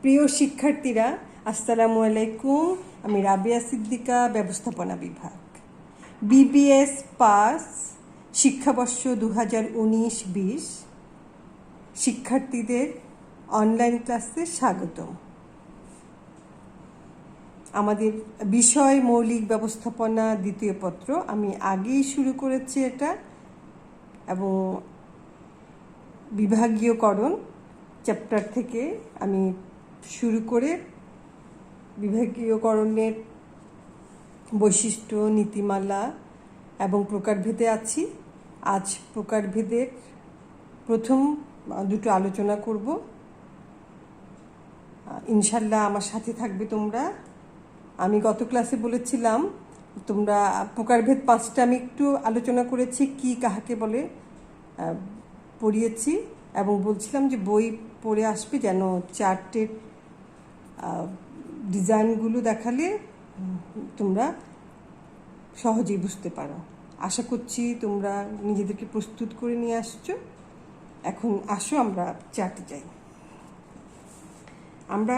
প্রিয় শিক্ষার্থীরা, আসসালামু আলাইকুম। আমি রাবিয়া সিদ্দিকা, ব্যবস্থাপনা বিভাগ, বিবিএস পাস, শিক্ষাবর্ষ 2019-20 শিক্ষার্থীদের অনলাইন ক্লাসে স্বাগতম। আমাদের বিষয় মৌলিক ব্যবস্থাপনা দ্বিতীয় পত্র, আমি আগেই শুরু করেছি এটা, এবং বিভাগীয়করণ চ্যাপ্টার থেকে আমি শুরু করে বিভাগীয়করণের বৈশিষ্ট্য, নীতিমালা এবং প্রকারভেদে আছি। আজ প্রকারভেদের প্রথম দুটো আলোচনা করব। ইনশাল্লাহ আমার সাথে থাকবে তোমরা। আমি গত ক্লাসে বলেছিলাম তোমরা প্রকারভেদ 5টা আমি একটু আলোচনা করেছি, কি কাহাকে বলে পড়িয়েছি, এবং বলছিলাম যে বই পড়ে আসবে যেন চার্টের ডিজাইনগুলো দেখালে তোমরা সহজেই বুঝতে পারো। আশা করছি তোমরা নিজেদেরকে প্রস্তুত করে নিয়ে আসছো। এখন আসো আমরা চার্টে যাই। আমরা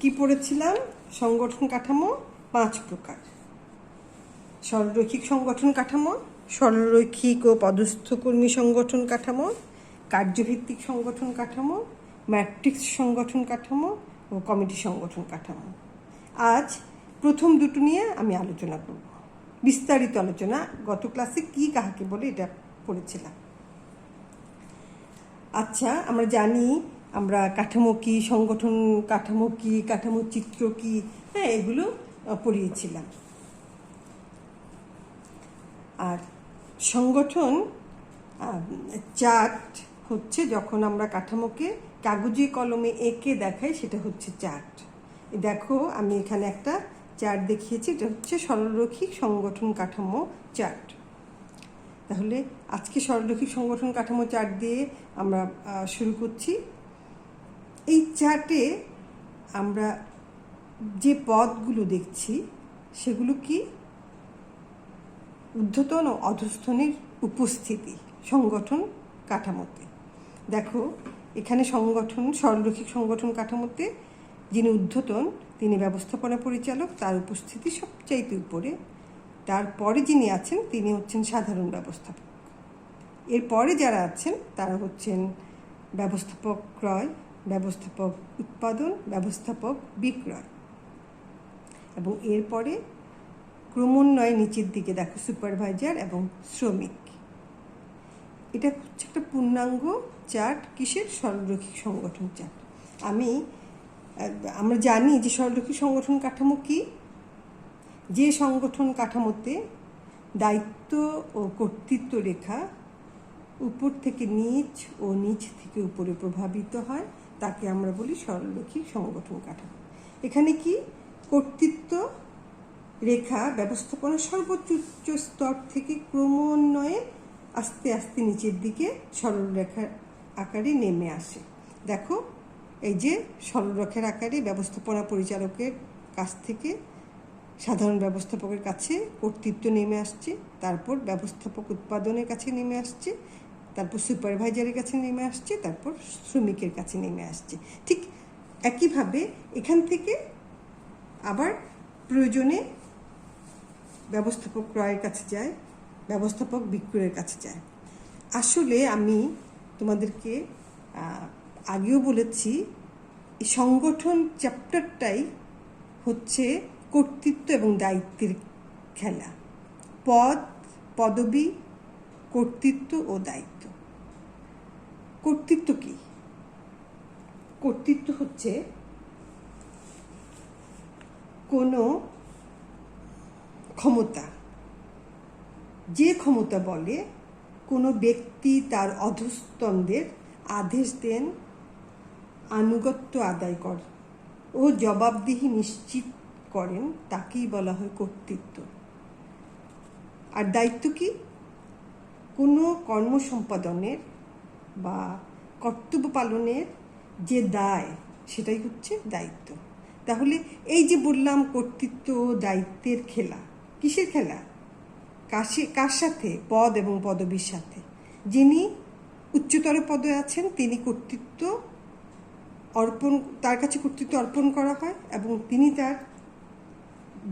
কি পড়েছিলাম? সংগঠন কাঠামো 5 প্রকার: সরলরৈখিক সংগঠন কাঠামো, সরলরৈখিক ও পদস্থ কর্মী সংগঠন কাঠামো, কার্যভিত্তিক সংগঠন কাঠামো, ম্যাট্রিক্স সংগঠন কাঠামো ও কমিটি সংগঠন কাঠামো। আজ প্রথম দুটো নিয়ে আমি আলোচনা করব, বিস্তারিত আলোচনা। গত ক্লাসে কি কাহাকে বলে এটা পড়েছিলাম। আচ্ছা, আমরা জানি আমরা কাঠামো কি, সংগঠন কাঠামো কি, কাঠামো চিত্র কি, হ্যাঁ, এগুলো পড়িয়েছিলাম। আর সংগঠন চার্ট হচ্ছে যখন আমরা কাঠামোকে কাগজে কলমে এঁকে দেখাই, সেটা হচ্ছে চার্ট। দেখো, আমি এখানে একটা চার্ট দেখিয়েছি, এটা হচ্ছে সরলরৈখিক সংগঠন কাঠামো চার্ট। তাহলে আজকে সরলরৈখিক সংগঠন কাঠামো চার্ট দিয়ে আমরা শুরু করছি। এই চার্টে আমরা যে পদগুলো দেখছি সেগুলো কি? ঊর্ধ্বতন ও অধস্থনের উপস্থিতি সংগঠন কাঠামোতে। দেখো, এখানে সংগঠন, সরলরৈখিক সংগঠন কাঠামোতে যিনি ঊর্ধ্বতন তিনি ব্যবস্থাপনা পরিচালক, তার উপস্থিতি সবচাইতে উপরে। তারপরে যিনি আছেন তিনি হচ্ছেন সাধারণ ব্যবস্থাপক। এরপরে যারা আছেন তারা হচ্ছেন ব্যবস্থাপক ক্রয়, ব্যবস্থাপক উৎপাদন, ব্যবস্থাপক বিক্রয়, এবং এরপরে ক্রমান্বয়ে নিচের দিকে দেখো সুপারভাইজার এবং শ্রমিক। এটা হচ্ছে একটা পূর্ণাঙ্গ চার্ট। কিসের? সরলরৈখিক সংগঠন চার্ট। আমরা জানি যে সরলরৈখিক সংগঠন কাঠামো কি? যে সংগঠন কাঠামোতে দায়িত্ব ও কর্তৃত্ব রেখা উপর থেকে নিচ ও নিচ থেকে উপরে প্রভাবিত হয় তাকে আমরা বলি সরলরৈখিক সংগঠন কাঠামো। এখানে কি? কর্তৃত্ব রেখা ব্যবস্থাপনার সর্বোচ্চ উচ্চ স্তর থেকে ক্রমান্বয়ে আস্তে আস্তে নিচের দিকে সরলরেখার আকারে নেমে আসে। দেখো, এই যে সরলরেখার আকারে ব্যবস্থাপনা পরিচালকের কাছ থেকে সাধারণ ব্যবস্থাপকের কাছে কর্তৃত্ব নেমে আসছে, তারপর ব্যবস্থাপক উৎপাদনের কাছে নেমে আসছে, তারপর সুপারভাইজারের কাছে নেমে আসছে, তারপর শ্রমিকের কাছে নেমে আসছে। ঠিক একইভাবে এখান থেকে আবার প্রয়োজনে ব্যবস্থাপক ক্রয়ের কাছে যায়, ব্যবস্থাপক বিক্রয়ের কাছে যায়। আসলে আমি তোমাদেরকে আগেও বলেছি, এই সংগঠন চ্যাপ্টারটাই হচ্ছে কর্তৃত্ব এবং দায়িত্বের খেলা। পদ, পদবি, কর্তৃত্ব ও দায়িত্ব। কর্তৃত্ব কি? কর্তৃত্ব হচ্ছে কোনো ক্ষমতা, যে ক্ষমতা বলে কোনো ব্যক্তি তার অধস্তনদের আদেশ দেন, আনুগত্য আদায় করেন ও জবাবদিহি নিশ্চিত করেন, তাকেই বলা হয় কর্তৃত্ব। আর দায়িত্ব কি? কোনো কর্ম সম্পাদনের বা কর্তব্য পালনের যে দায়, সেটাই হচ্ছে দায়িত্ব। তাহলে এই যে বললাম কর্তৃত্ব ও দায়িত্বের খেলা, কিসের খেলা? কার সাথে? পদ এবং পদবীর সাথে। যিনি উচ্চতর পদে আছেন তিনি কর্তৃত্ব তার কাছে কর্তৃত্ব অর্পণ করা হয় এবং তিনি তার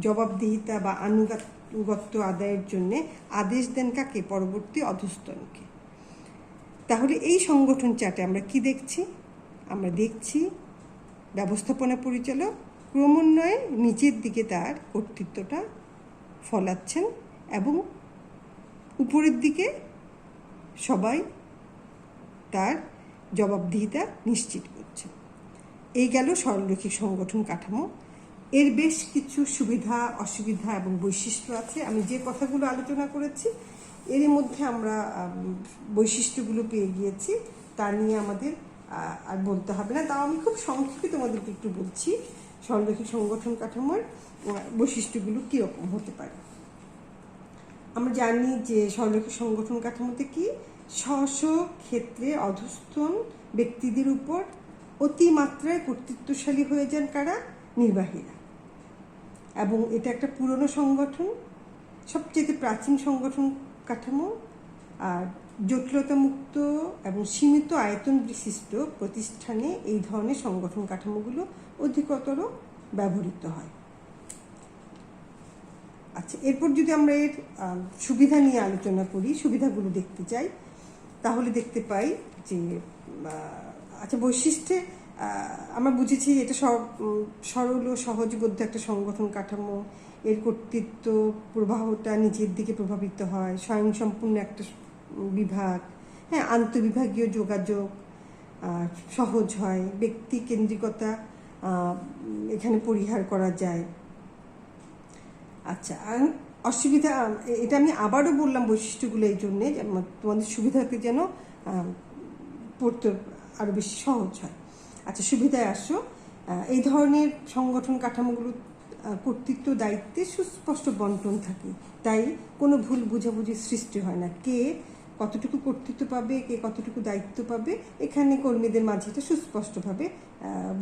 জবাবদিহিতা বা আনুগত্য আদায়ের জন্যে আদেশ দেন কাকে? পরবর্তী অধস্তনকে। তাহলে এই সংগঠন চার্টে আমরা কি দেখছি? আমরা দেখছি ব্যবস্থাপনা পরিচালক ক্রমান্বয়ে নিচের দিকে তার কর্তৃত্বটা ফলাচ্ছেন এবং উপরের দিকে সবাই তার জবাবদিহিতা নিশ্চিত করছে। এই গেল সরলরৈখিক সংগঠন কাঠামো। এর বেশ কিছু সুবিধা, অসুবিধা এবং বৈশিষ্ট্য আছে। আমি যে কথাগুলো আলোচনা করেছি এর মধ্যে আমরা বৈশিষ্ট্যগুলো পেয়ে গিয়েছি, তা নিয়ে আমাদের আর বলতে হবে না। তাও আমি খুব সংক্ষেপে তোমাদেরকে একটু বলছি সরলরৈখিক সংগঠন কাঠামোর বৈশিষ্ট্যগুলো কীরকম হতে পারে। আমরা জানি যে সরলরৈখিক সংগঠন কাঠামোতে কি স্ব ক্ষেত্রে অধস্তন ব্যক্তিদের উপর অতিমাত্রায় কর্তৃত্বশালী হয়ে যান কারা? নির্বাহীরা। এবং এটা একটা পুরনো সংগঠন, সবচেয়ে প্রাচীন সংগঠন কাঠামো। আর জটিলতামুক্ত এবং সীমিত আয়তন বিশিষ্ট প্রতিষ্ঠানে এই ধরনের সংগঠন কাঠামোগুলো অধিকতর ব্যবহৃত হয়। আচ্ছা, এরপর যদি আমরা এর সুবিধা নিয়ে আলোচনা করি, সুবিধাগুলো দেখতে চাই, তাহলে দেখতে পাই যে আচ্ছা, বৈশিষ্ট্যে আমরা বুঝেছি এটা সরল ও সহজবোধ্য একটা সংগঠন কাঠামো। এর কর্তৃত্ব প্রবাহটা নিচের দিকে প্রভাবিত হয়, স্বয়ংসম্পূর্ণ একটা বিভাগ, হ্যাঁ, আন্তঃবিভাগীয় যোগাযোগ সহজ হয়, ব্যক্তি কেন্দ্রিকতা এখানে পরিহার করা যায়। আচ্ছা, অসুবিধা, এটা আমি আবারও বললাম বৈশিষ্ট্যগুলো এই জন্যে তোমাদের সুবিধাকে যেন পড়তে আরও বেশি সহজ হয়। আচ্ছা, সুবিধায় আসো। এই ধরনের সংগঠন কাঠামোগুলো কর্তৃত্ব দায়িত্বে সুস্পষ্ট বন্টন থাকে, তাই কোনো ভুল বোঝাবুঝির সৃষ্টি হয় না। কে কতটুকু কর্তৃত্ব পাবে, কে কতটুকু দায়িত্ব পাবে, এখানে কর্মীদের মাঝে এটা সুস্পষ্টভাবে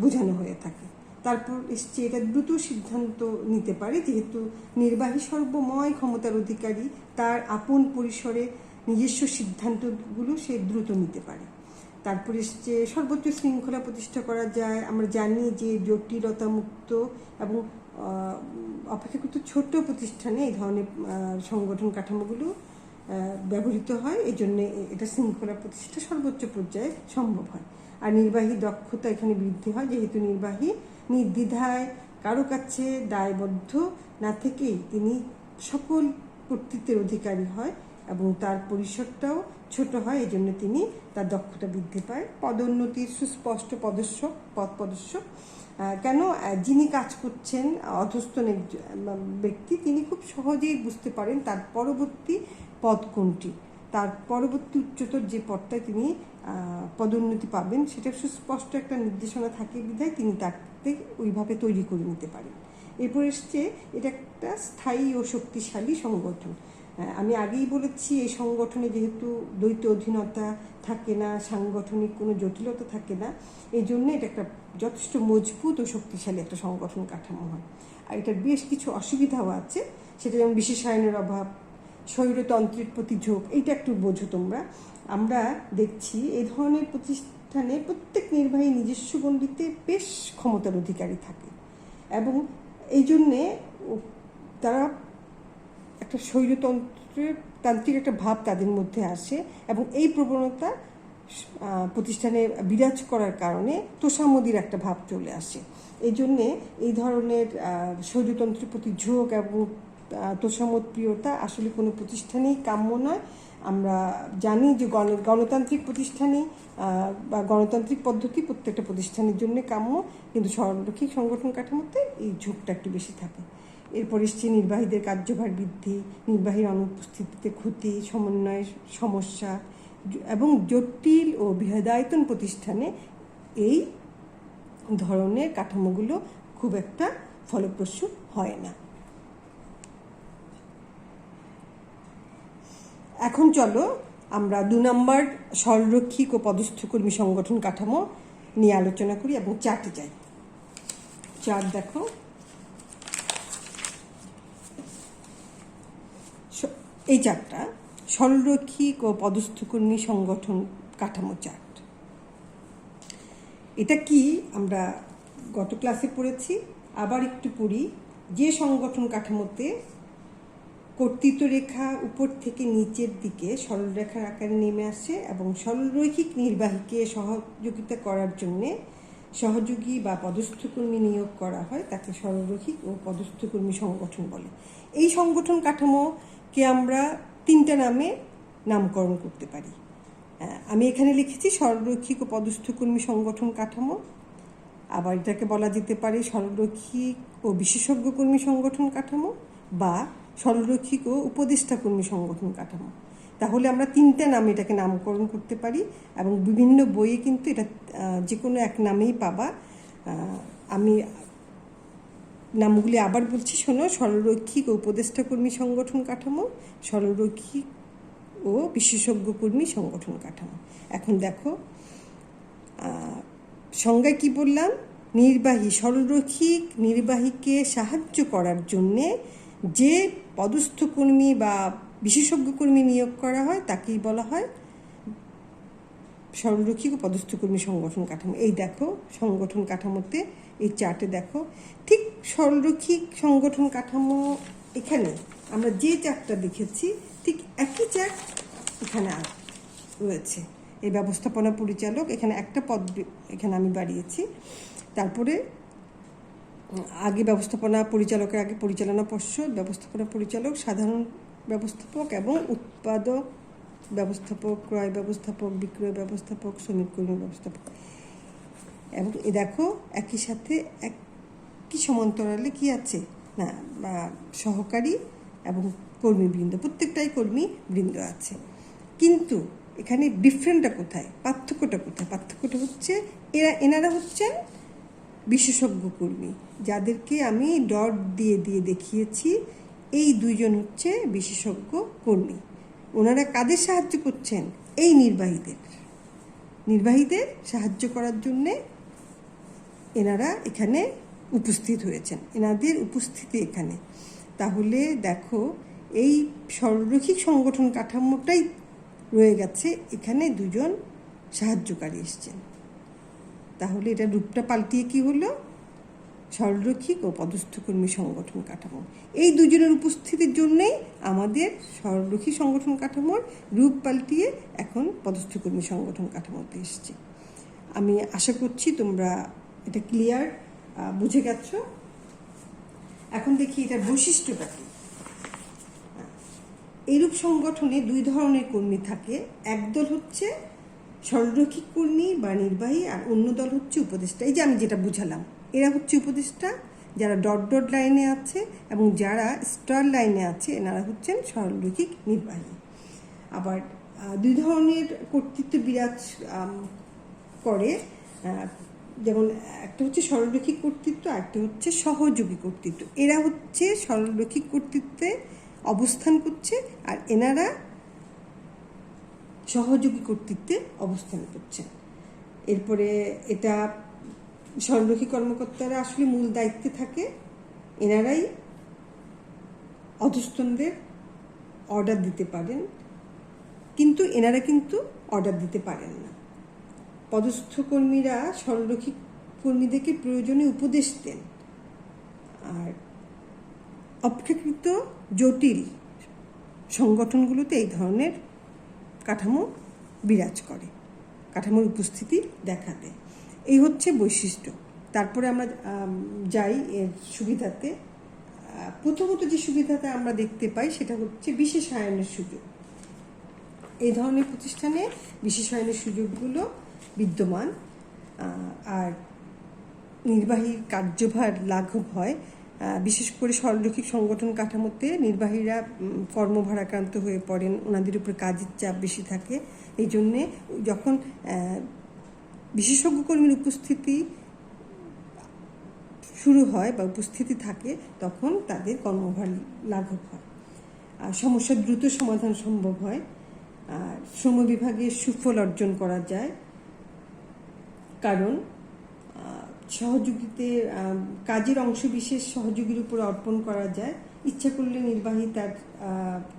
বোঝানো হয়ে থাকে। তারপর এসছে এটা দ্রুত সিদ্ধান্ত নিতে পারে, যেহেতু নির্বাহী সর্বময় ক্ষমতার অধিকারী, তার আপন পরিসরে নিজস্ব সিদ্ধান্তগুলো সে দ্রুত নিতে পারে। তারপর এসছে সর্বোচ্চ শৃঙ্খলা প্রতিষ্ঠা করা যায়। আমরা জানি যে জটিলতামুক্ত এবং অপেক্ষাকৃত ছোট প্রতিষ্ঠানে এই ধরনের সংগঠন কাঠামোগুলো ব্যবহৃত হয়, এই জন্যে এটা শৃঙ্খলা প্রতিষ্ঠা সর্বোচ্চ পর্যায়ে সম্ভব হয়। আর নির্বাহী দক্ষতা এখানে বৃদ্ধি হয়, যেহেতু নির্বাহী নির্দ্বিধায় কারো কাছে দায়বদ্ধ না থেকেই তিনি সকল কর্তৃত্বের অধিকারী হয় এবং তার পরিসরটাও ছোট হয়, এই জন্য তিনি তার দক্ষতা বৃদ্ধি পায়। পদোন্নতির সুস্পষ্ট পদ প্রদর্শক, কেন? যিনি কাজ করছেন অধস্তন ব্যক্তি, তিনি খুব সহজেই বুঝতে পারেন তার পরবর্তী পদ কোনটি, তার পরবর্তী উচ্চতর যে পদটায় তিনি পদোন্নতি পাবেন সেটা সুস্পষ্ট একটা নির্দেশনা থাকে বিধায় তিনি তাকে ওইভাবে তৈরি করে নিতে পারেন। এরপর এসছে এটা একটা স্থায়ী ও শক্তিশালী সংগঠন। আমি আগেই বলেছি এই সংগঠনে যেহেতু দ্বৈত অধীনতা থাকে না, সাংগঠনিক কোনো জটিলতা থাকে না, এই জন্য এটা একটা যথেষ্ট মজবুত ও শক্তিশালী একটা সংগঠন কাঠামো হয়। আর এটার বেশ কিছু অসুবিধাও আছে, সেটা যেমন বিশেষায়নের অভাব, স্বৈরতন্ত্রের প্রতি ঝোঁক, এইটা একটু বোঝো তোমরা। আমরা দেখছি এই ধরনের প্রতিষ্ঠানে প্রত্যেক নির্বাহী নিজস্ব গণ্ডিতে বেশ ক্ষমতার অধিকারী থাকে এবং এই জন্যে তারা একটা তান্ত্রিক একটা ভাব তাদের মধ্যে আসে এবং এই প্রবণতা প্রতিষ্ঠানে বিরাজ করার কারণে তোষামোদির একটা ভাব চলে আসে। এই জন্যে এই ধরনের স্বৈরতন্ত্রের প্রতি ঝোঁক এবং তোষামোদ প্রিয়তা আসলে কোনো প্রতিষ্ঠানেই কাম্য নয়। আমরা জানি যে গণতান্ত্রিক প্রতিষ্ঠানে বা গণতান্ত্রিক পদ্ধতি প্রত্যেকটা প্রতিষ্ঠানের জন্য কাম্য, কিন্তু সরলরৈখিক সংগঠন কাঠামোতে এই ঝোঁকটা একটু বেশি থাকে। এরপর এসছে নির্বাহীদের কার্যভার বৃদ্ধি, নির্বাহীর অনুপস্থিতিতে ক্ষতি, সমন্বয়ের সমস্যা এবং জটিল ও বৃহদায়তন প্রতিষ্ঠানে এই ধরনের কাঠামোগুলো খুব একটা ফলপ্রসূ হয় না। এখন চলো আমরা 2 নম্বর সরলরৈখিক ও পদস্থ কর্মী সংগঠন কাঠামো নিয়ে আলোচনা করি এবং চার্টে যাই। চার্ট দেখো, এই চার্টটা সরলরৈখিক ও পদস্থ কর্মী সংগঠন কাঠামো চার্ট। এটা কি আমরা গত ক্লাসে পড়েছি, আবার একটু পড়ি। যে সংগঠন কাঠামোতে কর্তৃত্ব রেখা উপর থেকে নিচের দিকে সরলরেখার আকারে নেমে আসে এবং সরলরৈখিক নির্বাহীকে সহযোগিতা করার জন্য সহযোগী বা পদস্থকর্মী নিয়োগ করা হয়, তাকে সরলরৈখিক ও পদস্থকর্মী সংগঠন বলে। এই সংগঠন কাঠামোকে আমরা 3টা নামে নামকরণ করতে পারি। আমি এখানে লিখেছি সরলরৈখিক ও পদস্থকর্মী সংগঠন কাঠামো। আবার এটাকে বলা যেতে পারে সরলরৈখিক ও বিশেষজ্ঞ কর্মী সংগঠন কাঠামো বা সরলরৈখিক ও উপদেষ্টা কর্মী সংগঠন কাঠামো। তাহলে আমরা 3টা নামে এটাকে নামকরণ করতে পারি এবং বিভিন্ন বইয়ে কিন্তু এটা যে কোনো এক নামেই পাবা। আমি নামগুলি আবার বলছি, শোনো। সরলরৈখিক ও উপদেষ্টা কর্মী সংগঠন কাঠামো, সরলরৈখিক ও বিশেষজ্ঞ কর্মী সংগঠন কাঠামো। এখন দেখো সংজ্ঞায় কি বললাম, নির্বাহী সরলরৈখিক নির্বাহীকে সাহায্য করার জন্যে যে পদস্থ কর্মী বা বিশেষজ্ঞ কর্মী নিয়োগ করা হয় তাকেই বলা হয় সরলরৈখিক ও পদস্থ কর্মী সংগঠন কাঠামো। এই দেখো সংগঠন কাঠামোতে এই চার্টে দেখো ঠিক সরলরৈখিক সংগঠন কাঠামো এখানে আমরা যে চার্টটা দেখেছি ঠিক একই চার্ট এখানে রয়েছে। এই ব্যবস্থাপনা পরিচালক, এখানে একটা পদ এখানে আমি বাড়িয়েছি। তারপরে আগে ব্যবস্থাপনা পরিচালকের আগে পরিচালনা পর্ষদ, ব্যবস্থাপনা পরিচালক, সাধারণ ব্যবস্থাপক এবং উৎপাদক ব্যবস্থাপক, ক্রয় ব্যবস্থাপক, বিক্রয় ব্যবস্থাপক, শ্রমিক কর্মী ব্যবস্থাপক। এবং এ দেখো একই সাথে একই সমান্তরালে কি আছে না, সহকারী এবং কর্মীবৃন্দ, প্রত্যেকটাই কর্মীবৃন্দ আছে। কিন্তু এখানে ডিফারেন্টটা কোথায়, পার্থক্যটা কোথায়? পার্থক্যটা হচ্ছে এনারা হচ্ছেন বিশেষজ্ঞ কর্মী, যাদেরকে আমি ডট দিয়ে দিয়ে দেখিয়েছি। এই 2জন হচ্ছে বিশেষজ্ঞ কর্মী। ওনারা কাদের সাহায্য করছেন? এই নির্বাহীদের সাহায্য করার জন্যে এনারা এখানে উপস্থিত হয়েছেন, এনাদের উপস্থিতি এখানে। তাহলে দেখো এই সরলরৈখিক সংগঠন কাঠামোটাই রয়ে গেছে, এখানে 2জন সাহায্যকারী এসছেন। তাহলে এটা রূপটা পাল্টিয়ে কি হলো? সরলরৈখিক ও পদস্থকর্মী সংগঠন কাঠামো। এই 2জনের উপস্থিতির জন্যেই আমাদের সরলরৈখিক সংগঠন কাঠামোর রূপ পাল্টিয়ে এখন পদস্থকর্মী সংগঠন কাঠামোতে এসছে। আমি আশা করছি তোমরা এটা ক্লিয়ার বুঝে গেছো। এখন দেখি এটার বৈশিষ্ট্যটা কি। এইরূপ সংগঠনে 2 ধরনের কর্মী থাকে। একদল হচ্ছে সরলরৈখিক কর্মী বা নির্বাহী, আর অন্য দল হচ্ছে উপদেষ্টা। এই যে আমি যেটা বুঝালাম, এরা হচ্ছে উপদেষ্টা, যারা ডট ডট লাইনে আছে, এবং যারা স্টার লাইনে আছে এনারা হচ্ছেন সরলরৈখিক নির্বাহী। আবার 2 ধরনের কর্তৃত্ব বিরাজ করে, যেমন একটা হচ্ছে সরলরৈখিক কর্তৃত্ব, আর একটা হচ্ছে সহযোগী কর্তৃত্ব। এরা হচ্ছে সরলরৈখিক কর্তৃত্বে অবস্থান করছে আর এনারা সহযোগী কর্তৃত্বে অবস্থান করছে। এরপরে এটা সরলরৈখিক কর্মকর্তারা আসলে মূল দায়িত্বে থাকে, এনারাই অধস্তনদের অর্ডার দিতে পারেন, কিন্তু এনারা কিন্তু অর্ডার দিতে পারেন না। পদস্থ কর্মীরা সরলরৈখিক কর্মীদেরকে প্রয়োজনে উপদেশ দেন। আর অপেক্ষাকৃত জটিল সংগঠনগুলোতে এই ধরনের কাঠামো বিরাজ করে, কাঠামোর উপস্থিতি দেখা দেয়। এই হচ্ছে বৈশিষ্ট্য। তারপরে আমরা যাই এর সুবিধাতে। প্রথমত যে সুবিধাটা আমরা দেখতে পাই সেটা হচ্ছে বিশেষায়নের সুযোগ। এই ধরনের প্রতিষ্ঠানে বিশেষায়নের সুযোগগুলো বিদ্যমান, আর নির্বাহীর কার্যভার লাঘব হয়। বিশেষ করে সরলরৈখিক সংগঠন কাঠামোতে নির্বাহীরা কর্মভারাক্রান্ত হয়ে পড়েন, ওনাদের উপর কাজের চাপ বেশি থাকে। এই জন্যে যখন বিশেষজ্ঞ কর্মীর উপস্থিতি শুরু হয় বা উপস্থিতি থাকে তখন তাদের কর্মভার লাঘব হয়, আর সমস্যার দ্রুত সমাধান সম্ভব হয়, আর শ্রম বিভাগের সুফল অর্জন করা যায়। কারণ সহযোগীতে কাজের অংশবিশেষ সহযোগীর উপর অর্পণ করা যায়। ইচ্ছা করলে নির্বাহী তার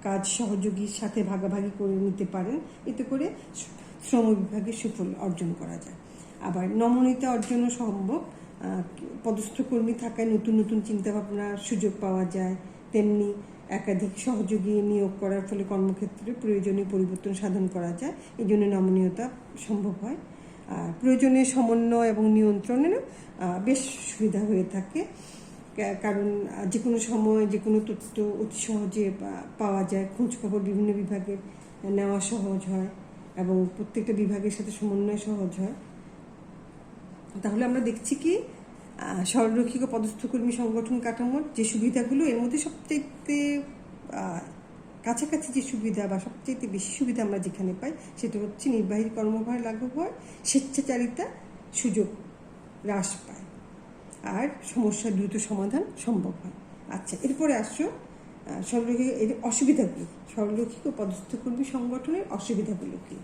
কাজ সহযোগীর সাথে ভাগাভাগি করে নিতে পারেন, এতে করে শ্রম বিভাগের সুফল অর্জন করা যায়। আবার নমনীয়তা অর্জনও সম্ভব। পদস্থ কর্মী থাকায় নতুন নতুন চিন্তাভাবনার সুযোগ পাওয়া যায়, তেমনি একাধিক সহযোগী নিয়োগ করার ফলে কর্মক্ষেত্রে প্রয়োজনীয় পরিবর্তন সাধন করা যায়, এই জন্য নমনীয়তা সম্ভব হয়। প্রয়োজনীয় সমন্বয় এবং নিয়ন্ত্রণেরও বেশ সুবিধা হয়ে থাকে, কারণ যে কোনো সময় যে কোনো তথ্য অতি সহজে পাওয়া যায়, খোঁজখবর বিভিন্ন বিভাগের নেওয়া সহজ হয় এবং প্রত্যেকটা বিভাগের সাথে সমন্বয় সহজ হয়। তাহলে আমরা দেখছি কি সরলরৈখিক ও পদস্থ কর্মী সংগঠন কাঠামোর যে সুবিধাগুলো, এর মধ্যে সবচেয়ে কাছাকাছি যে সুবিধা বা সবচেয়ে বেশি সুবিধা আমরা যেখানে পাই সেটা হচ্ছে নির্বাহী কর্মভার লাঘব হয়, স্বেচ্ছাচারিতা সুযোগ হ্রাস পায়, আর সমস্যার দ্রুত সমাধান সম্ভব হয়। আচ্ছা, এরপরে আসো সরলরৈখিক এর অসুবিধাগুলো। সরলরৈখিক ও পদস্থ কর্মী সংগঠনের অসুবিধাগুলো কি?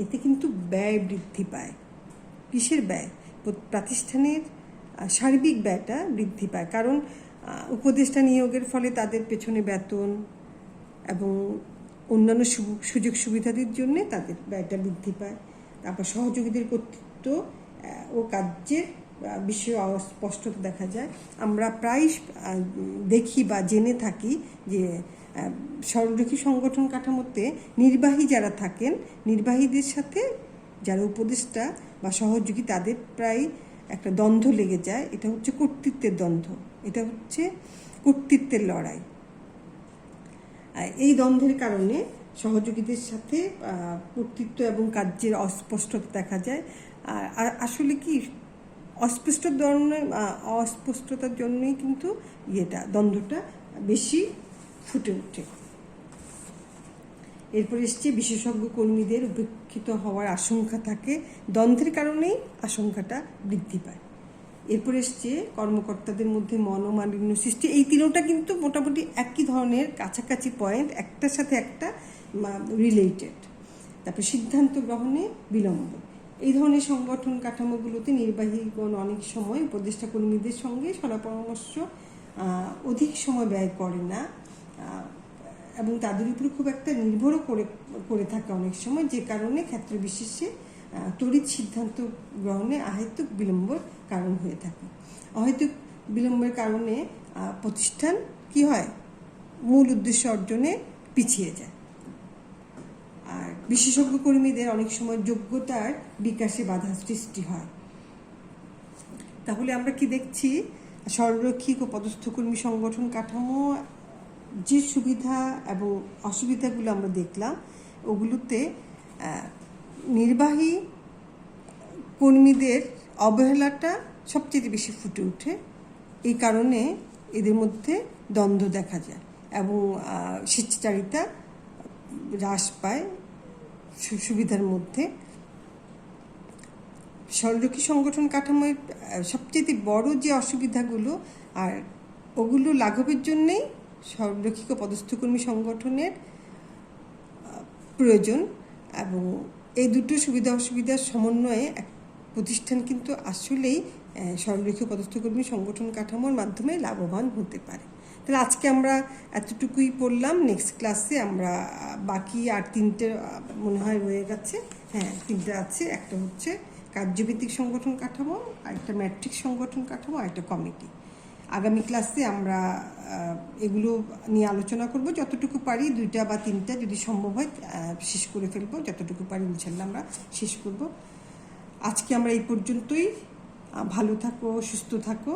এতে কিন্তু ব্যয় বৃদ্ধি পায়। কিসের ব্যয়? প্রাতিষ্ঠানের সার্বিক ব্যয়টা বৃদ্ধি পায়, কারণ উপদেষ্টা নিয়োগের ফলে তাদের পেছনে বেতন এবং অন্যান্য সুযোগ সুবিধাদের জন্য তাদের ব্যয়টা বৃদ্ধি পায়। তারপর সহযোগীদের কর্তৃত্ব ও কার্যের বিষয়ে অস্পষ্টতা দেখা যায়। আমরা প্রায় দেখি বা জেনে থাকি যে সরলরৈখিক সংগঠন কাঠামোতে নির্বাহী যারা থাকেন, নির্বাহীদের সাথে যারা উপদেষ্টা বা সহযোগী তাদের প্রায় একটা দ্বন্দ্ব লেগে যায়। এটা হচ্ছে কর্তৃত্বের দ্বন্দ্ব, এটা হচ্ছে কর্তৃত্বের লড়াই। এই দ্বন্দ্বের কারণে সহযোগীদের সাথে কর্তৃত্ব এবং কার্যের অস্পষ্টতা দেখা যায়। আর আসলে কি অস্পষ্টতার জন্যই কিন্তু দ্বন্দ্বটা বেশি ফুটে ওঠে। এরপর এসছে বিশেষজ্ঞ কর্মীদের উপেক্ষিত হওয়ার আশঙ্কা থাকে, দ্বন্দ্বের কারণেই আশঙ্কাটা বৃদ্ধি পায়। এরপর এসছে কর্মকর্তাদের মধ্যে মনোমালিন্য সৃষ্টি। এই তিনটা কিন্তু মোটামুটি একই ধরনের কাছাকাছি পয়েন্ট, একটার সাথে একটা রিলেটেড। তারপর সিদ্ধান্ত গ্রহণে বিলম্ব। এই ধরনের সংগঠন কাঠামোগুলোতে নির্বাহীগণ অনেক সময় উপদেষ্টা কর্মীদের সঙ্গে পরামর্শ অধিক সময় ব্যয় করে না এবং তাদের উপরে খুব একটা নির্ভরও করে থাকে অনেক সময়, যে কারণে ক্ষেত্র বিশেষে তড়িৎ সিদ্ধান্ত গ্রহণে অহেতুক বিলম্বর কারণ হয়ে থাকে। অহেতুক বিলম্বের কারণে প্রতিষ্ঠান কি হয়, মূল উদ্দেশ্য অর্জনে পিছিয়ে যায়। আর বিশেষজ্ঞ কর্মীদের অনেক সময় যোগ্যতার বিকাশে বাধা সৃষ্টি হয়। তাহলে আমরা কি দেখছি, সরলরৈখিক ও পদস্থ কর্মী সংগঠন কাঠামো যে সুবিধা এবং অসুবিধাগুলো আমরা দেখলাম, ওগুলোতে নির্বাহী কর্মীদের অবহেলাটা সবচেয়ে বেশি ফুটে ওঠে। এই কারণে এদের মধ্যে দ্বন্দ্ব দেখা যায় এবং স্বেচ্ছাচারিতা হ্রাস পায় সুবিধার মধ্যে। সরলরৈখিক সংগঠন কাঠামোর সবচেয়ে বড় যে অসুবিধাগুলো, আর ওগুলো লাঘবের জন্যেই সরলরৈখিক ও পদস্থ কর্মী সংগঠনের প্রয়োজন, এবং এই দুটো সুবিধা অসুবিধার সমন্বয়ে এক প্রতিষ্ঠান কিন্তু আসলেই সরলরৈখিক পদস্থ কর্মী সংগঠন কাঠামোর মাধ্যমে লাভবান হতে পারে। তাহলে আজকে আমরা এতটুকুই পড়লাম। নেক্সট ক্লাসে আমরা বাকি আর তিনটে মনে হয় রয়ে গেছে, তিনটে আছে। একটা হচ্ছে কার্যভিত্তিক সংগঠন কাঠামো, আরেকটা ম্যাট্রিক্স সংগঠন কাঠামো, আরেকটা কমিটি। আগামী ক্লাসে আমরা এগুলো নিয়ে আলোচনা করব, যতটুকু পারি 2টা বা 3টা যদি সম্ভব হয় শেষ করে ফেলবো, যতটুকু পারি ইনশাল্লাহ আমরা শেষ করব। আজকে আমরা এই পর্যন্তই। ভালো থাকো, সুস্থ থাকো।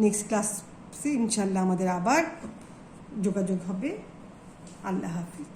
নেক্সট ক্লাসে ইনশাল্লাহ আমাদের আবার যোগাযোগ হবে। আল্লাহ হাফিজ।